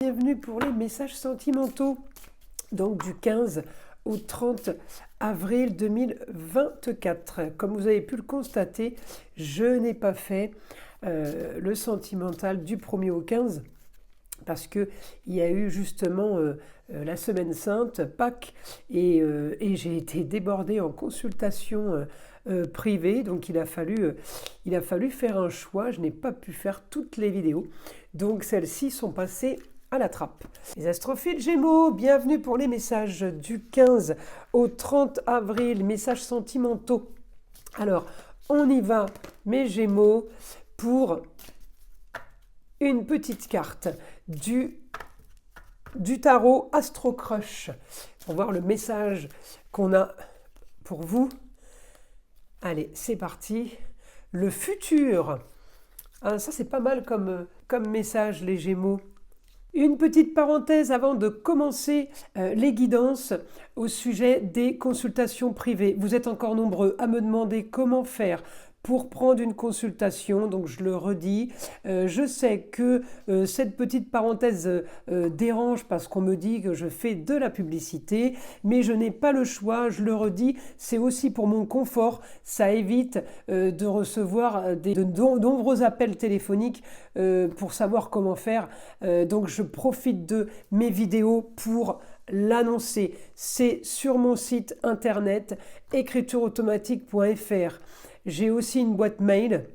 Bienvenue pour les messages sentimentaux, donc du 15 au 30 avril 2024. Comme vous avez pu le constater, je n'ai pas fait le sentimental du 1er au 15 parce qu'il y a eu justement la semaine sainte, Pâques, et j'ai été débordée en consultation privée, donc il a fallu faire un choix. Je n'ai pas pu faire toutes les vidéos, donc celles-ci sont passées à la trappe. Les astrophiles Gémeaux, bienvenue pour les messages du 15 au 30 avril, messages sentimentaux. Alors, on y va, mes Gémeaux, pour une petite carte du tarot Astro Crush, pour voir le message qu'on a pour vous. Allez, c'est parti. Le futur. Ah, ça, c'est pas mal comme message, les Gémeaux. Une petite parenthèse avant de commencer les guidances au sujet des consultations privées. Vous êtes encore nombreux à me demander comment faire pour prendre une consultation, donc je le redis. Je sais que cette petite parenthèse dérange parce qu'on me dit que je fais de la publicité, mais je n'ai pas le choix, je le redis, c'est aussi pour mon confort, ça évite de recevoir de nombreux appels téléphoniques pour savoir comment faire, donc je profite de mes vidéos pour l'annoncer. C'est sur mon site internet écritureautomatique.fr. J'ai aussi une boîte mail.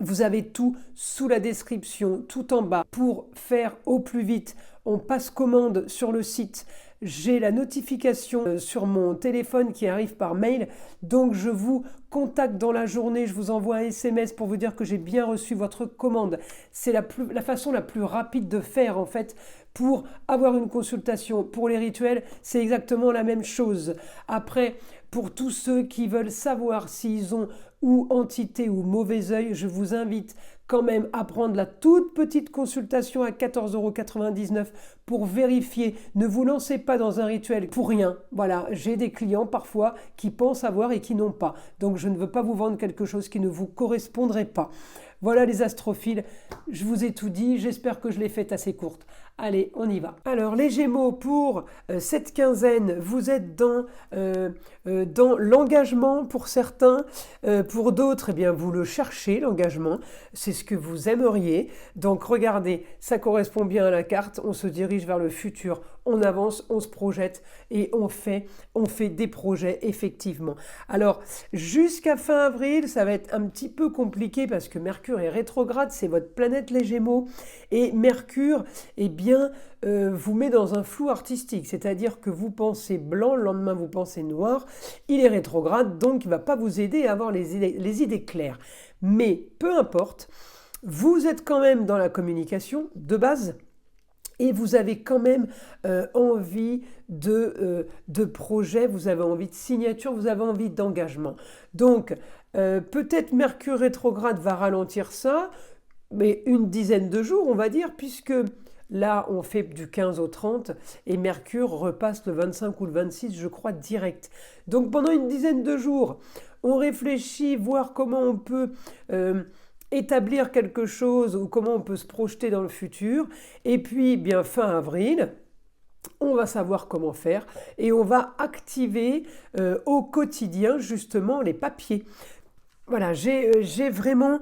Vous avez tout sous la description, tout en bas. Pour faire au plus vite, on passe commande sur le site. J'ai la notification sur mon téléphone qui arrive par mail. Donc je vous contacte dans la journée, je vous envoie un SMS pour vous dire que j'ai bien reçu votre commande. C'est la façon la plus rapide de faire en fait pour avoir une consultation. Pour les rituels, c'est exactement la même chose. Après, pour tous ceux qui veulent savoir s'ils ont ou entité ou mauvais œil, je vous invite quand même à prendre la toute petite consultation à 14,99 € pour vérifier. Ne vous lancez pas dans un rituel pour rien. Voilà, j'ai des clients parfois qui pensent avoir et qui n'ont pas. Donc je ne veux pas vous vendre quelque chose qui ne vous correspondrait pas. Voilà les astrophiles, je vous ai tout dit, j'espère que je l'ai faite assez courte. Allez, on y va. Alors les Gémeaux, pour cette quinzaine, vous êtes dans l'engagement pour certains, pour d'autres, eh bien, vous le cherchez, l'engagement, c'est ce que vous aimeriez. Donc regardez, ça correspond bien à la carte, on se dirige vers le futur, on avance, on se projette et on fait des projets effectivement. Alors jusqu'à fin avril, ça va être un petit peu compliqué parce que Mercure est rétrograde, c'est votre planète les Gémeaux, et Mercure, eh bien, vous met dans un flou artistique, c'est-à-dire que vous pensez blanc, le lendemain vous pensez noir, il est rétrograde, donc il ne va pas vous aider à avoir les idées claires. Mais peu importe, vous êtes quand même dans la communication de base, et vous avez quand même envie de projets, vous avez envie de signature, vous avez envie d'engagement. Donc, peut-être Mercure rétrograde va ralentir ça, mais une dizaine de jours, on va dire, puisque là, on fait du 15 au 30 et Mercure repasse le 25 ou le 26, je crois, direct. Donc, pendant une dizaine de jours, on réfléchit, voir comment on peut établir quelque chose ou comment on peut se projeter dans le futur. Et puis, bien fin avril, on va savoir comment faire et on va activer au quotidien justement les papiers. Voilà, j'ai vraiment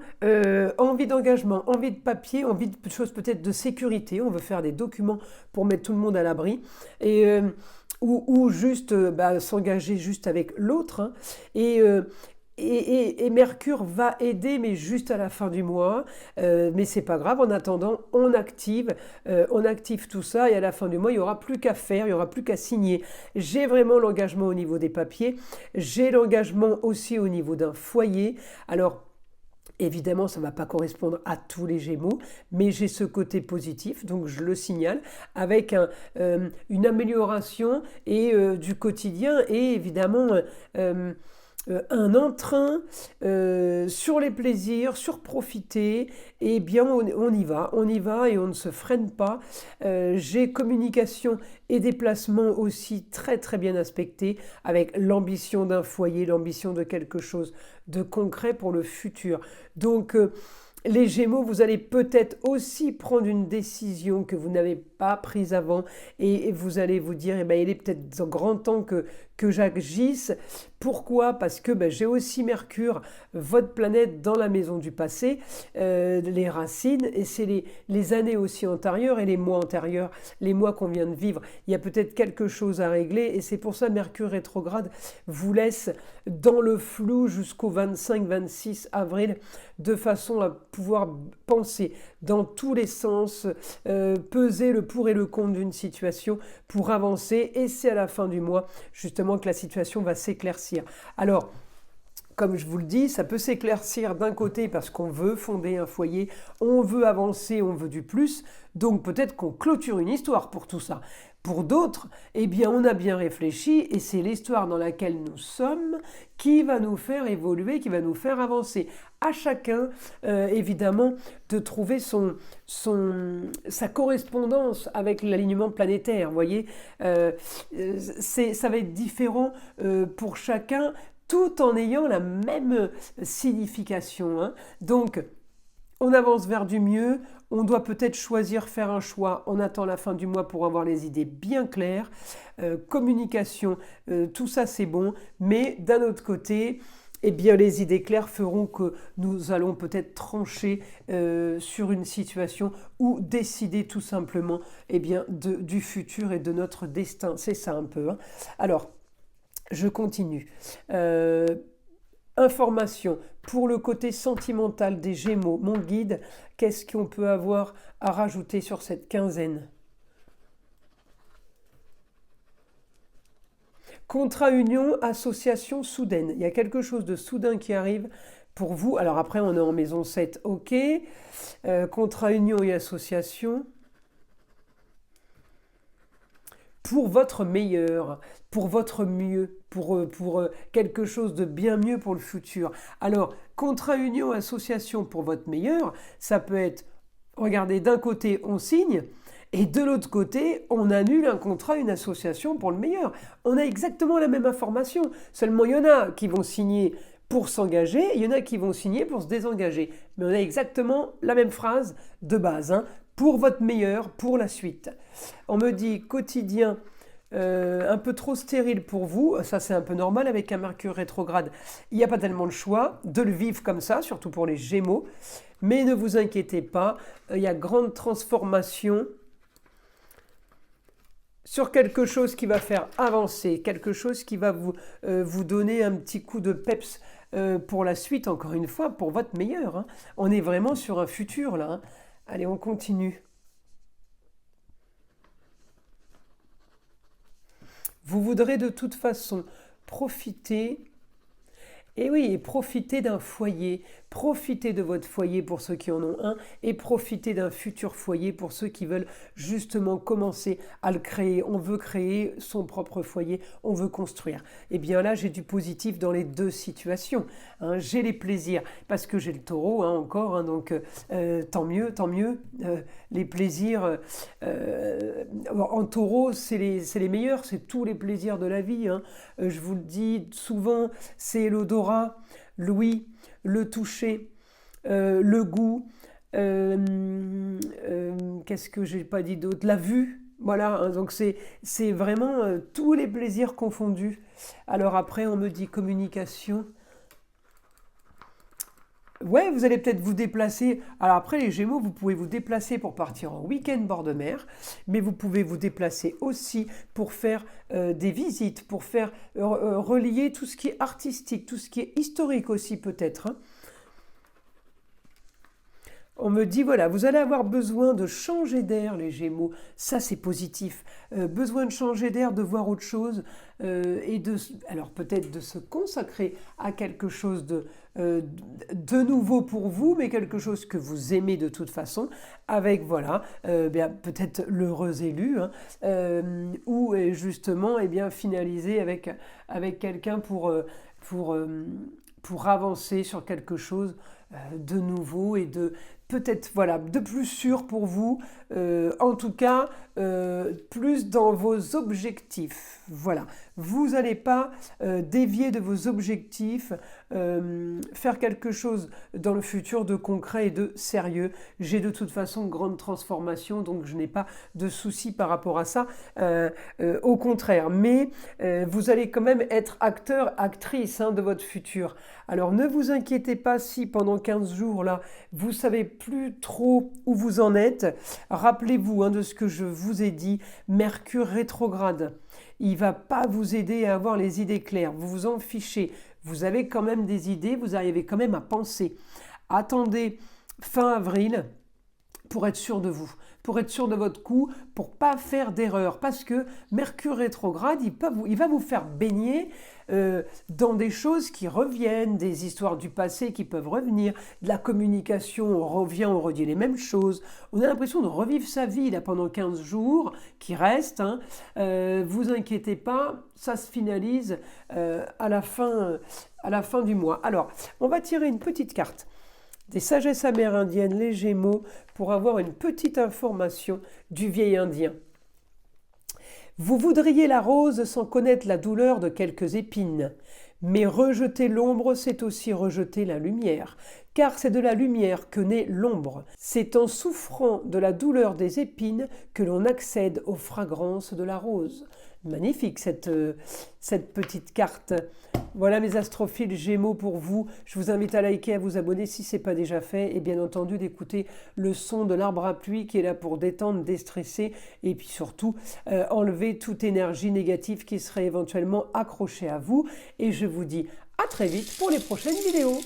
envie d'engagement, envie de papier, envie de choses peut-être de sécurité. On veut faire des documents pour mettre tout le monde à l'abri et ou juste s'engager juste avec l'autre, hein. Et Mercure va aider, mais juste à la fin du mois. Mais c'est pas grave. En attendant, on active tout ça. Et à la fin du mois, il n'y aura plus qu'à faire, il n'y aura plus qu'à signer. J'ai vraiment l'engagement au niveau des papiers. J'ai l'engagement aussi au niveau d'un foyer. Alors, évidemment, ça ne va pas correspondre à tous les Gémeaux, mais j'ai ce côté positif, donc je le signale, avec une amélioration du quotidien et évidemment un entrain sur les plaisirs, sur profiter, et bien on y va et on ne se freine pas. J'ai communication et déplacement aussi très très bien aspectés, avec l'ambition d'un foyer, l'ambition de quelque chose de concret pour le futur. Donc Les Gémeaux, vous allez peut-être aussi prendre une décision que vous n'avez pas prise avant et vous allez vous dire, eh ben, il est peut-être grand temps que j'agisse. Pourquoi? Parce que ben, j'ai aussi Mercure, votre planète, dans la maison du passé, les racines, et c'est les années aussi antérieures et les mois antérieurs, les mois qu'on vient de vivre. Il y a peut-être quelque chose à régler et c'est pour ça Mercure rétrograde vous laisse dans le flou jusqu'au 25-26 avril, de façon à pouvoir penser dans tous les sens, peser le pour et le contre d'une situation pour avancer, et c'est à la fin du mois justement que la situation va s'éclaircir. Alors, comme je vous le dis, ça peut s'éclaircir d'un côté parce qu'on veut fonder un foyer, on veut avancer, on veut du plus, donc peut-être qu'on clôture une histoire pour tout ça. Pour d'autres, eh bien, on a bien réfléchi et c'est l'histoire dans laquelle nous sommes qui va nous faire évoluer, qui va nous faire avancer. À chacun, évidemment, de trouver sa correspondance avec l'alignement planétaire. Vous voyez, ça va être différent pour chacun, tout en ayant la même signification, hein. Donc, on avance vers du mieux, on doit peut-être choisir, faire un choix, on attend la fin du mois pour avoir les idées bien claires, communication, tout ça c'est bon, mais d'un autre côté, eh bien, les idées claires feront que nous allons peut-être trancher sur une situation ou décider tout simplement, eh bien, du futur et de notre destin. C'est ça un peu, hein. Alors, je continue. Information pour le côté sentimental des Gémeaux, mon guide, qu'est-ce qu'on peut avoir à rajouter sur cette quinzaine? Contrat union, association soudaine. Il y a quelque chose de soudain qui arrive pour vous. Alors après, on est en maison 7, ok. Contrat union et association. Pour votre meilleur, pour votre mieux, pour quelque chose de bien mieux pour le futur. Alors, contrat union, association pour votre meilleur, ça peut être, regardez, d'un côté, on signe, et de l'autre côté, on annule un contrat, une association pour le meilleur. On a exactement la même information, seulement il y en a qui vont signer pour s'engager, il y en a qui vont signer pour se désengager. Mais on a exactement la même phrase de base, hein, pour votre meilleur, pour la suite. On me dit quotidien un peu trop stérile pour vous, ça c'est un peu normal avec un Mercure rétrograde, il n'y a pas tellement le choix de le vivre comme ça, surtout pour les Gémeaux, mais ne vous inquiétez pas, il y a grande transformation sur quelque chose qui va faire avancer, quelque chose qui va vous donner un petit coup de peps pour la suite, encore une fois, pour votre meilleur, hein. On est vraiment sur un futur là, hein. Allez, on continue. Vous voudrez de toute façon profiter, et oui, profiter d'un foyer, profiter de votre foyer pour ceux qui en ont un, et profiter d'un futur foyer pour ceux qui veulent justement commencer à le créer. On veut créer son propre foyer, on veut construire. Et bien là, j'ai du positif dans les deux situations, hein. J'ai les plaisirs, parce que j'ai le taureau, hein, encore, hein, donc tant mieux, tant mieux. Les plaisirs, en taureau, c'est les meilleurs, c'est tous les plaisirs de la vie, hein. Je vous le dis souvent, c'est l'odorat, l'ouïe, le toucher, le goût, qu'est-ce que j'ai pas dit d'autre? La vue, voilà, hein, donc c'est vraiment tous les plaisirs confondus. Alors après, on me dit communication. Ouais, vous allez peut-être vous déplacer. Alors après, les Gémeaux, vous pouvez vous déplacer pour partir en week-end bord de mer, mais vous pouvez vous déplacer aussi pour faire des visites, pour faire relier tout ce qui est artistique, tout ce qui est historique aussi peut-être, hein. On me dit, voilà, vous allez avoir besoin de changer d'air, les Gémeaux. Ça, c'est positif. Besoin de changer d'air, de voir autre chose, alors peut-être de se consacrer à quelque chose de nouveau pour vous, mais quelque chose que vous aimez de toute façon, avec, voilà, bien, peut-être l'heureux élu, hein, ou justement, eh bien, finaliser avec quelqu'un pour avancer sur quelque chose de nouveau et de peut-être voilà de plus sûr pour vous, en tout cas plus dans vos objectifs. Voilà, vous n'allez pas dévier de vos objectifs, faire quelque chose dans le futur de concret et de sérieux. J'ai de toute façon grande transformation, donc je n'ai pas de soucis par rapport à ça, au contraire. Mais vous allez quand même être acteur, actrice de votre futur. Alors ne vous inquiétez pas si pendant 15 jours là, vous savez plus trop où vous en êtes. Rappelez-vous de ce que je vous ai dit, Mercure rétrograde. Il ne va pas vous aider à avoir les idées claires, vous vous en fichez. Vous avez quand même des idées, vous arrivez quand même à penser. Attendez fin avril pour être sûr de vous, pour être sûr de votre coup, pour ne pas faire d'erreur. Parce que Mercure rétrograde, il va vous faire baigner dans des choses qui reviennent, des histoires du passé qui peuvent revenir, de la communication, on revient, on redit les mêmes choses. On a l'impression de revivre sa vie là, pendant 15 jours qui restent. Vous inquiétez pas, ça se finalise à la fin du mois. Alors, on va tirer une petite carte des sagesses amérindiennes, les Gémeaux, pour avoir une petite information du vieil Indien. Vous voudriez la rose sans connaître la douleur de quelques épines. Mais rejeter l'ombre, c'est aussi rejeter la lumière, car c'est de la lumière que naît l'ombre. C'est en souffrant de la douleur des épines que l'on accède aux fragrances de la rose. Magnifique cette petite carte. Voilà mes astrophiles Gémeaux pour vous. Je vous invite à liker, à vous abonner si ce n'est pas déjà fait et bien entendu d'écouter le son de l'arbre à pluie qui est là pour détendre, déstresser et puis surtout enlever toute énergie négative qui serait éventuellement accrochée à vous. Et je vous dis à très vite pour les prochaines vidéos.